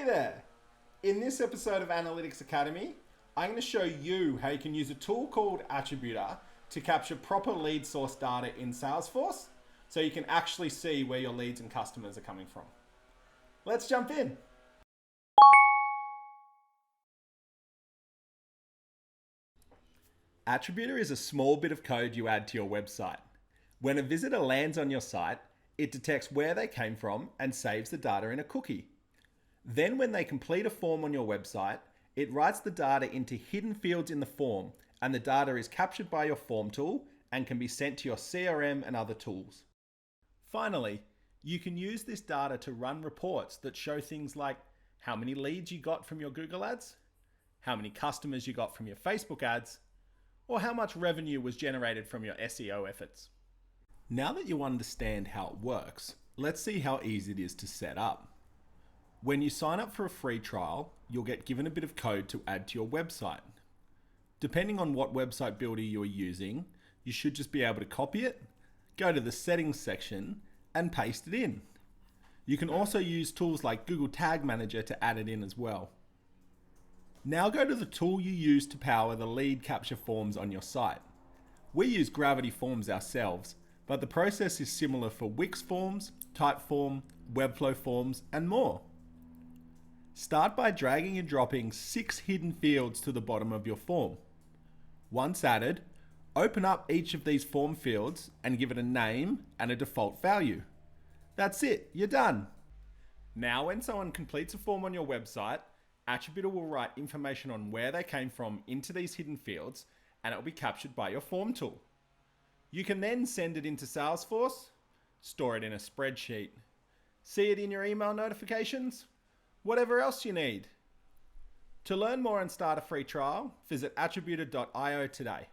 there! In this episode of Analytics Academy, I'm going to show you how you can use a tool called Attributor to capture proper lead source data in Salesforce so you can actually see where your leads and customers are coming from. Let's jump in. Attributor is a small bit of code you add to your website. When a visitor lands on your site, it detects where they came from and saves the data in a cookie. Then when they complete a form on your website, it writes the data into hidden fields in the form, and the data is captured by your form tool and can be sent to your CRM and other tools. Finally, you can use this data to run reports that show things like how many leads you got from your Google ads, how many customers you got from your Facebook ads, or how much revenue was generated from your SEO efforts. Now that you understand how it works, let's see how easy it is to set up. When you sign up for a free trial, you'll get given a bit of code to add to your website. Depending on what website builder you're using, you should just be able to copy it, go to the settings section, and paste it in. You can also use tools like Google Tag Manager to add it in as well. Now go to the tool you use to power the lead capture forms on your site. We use Gravity Forms ourselves, but the process is similar for Wix Forms, Typeform, Webflow Forms, and more. Start by dragging and dropping 6 hidden fields to the bottom of your form. Once added, open up each of these form fields and give it a name and a default value. That's it, you're done. Now when someone completes a form on your website, Attributor will write information on where they came from into these hidden fields, and it will be captured by your form tool. You can then send it into Salesforce, store it in a spreadsheet, see it in your email notifications, whatever else you need. To learn more and start a free trial, visit attributor.io today.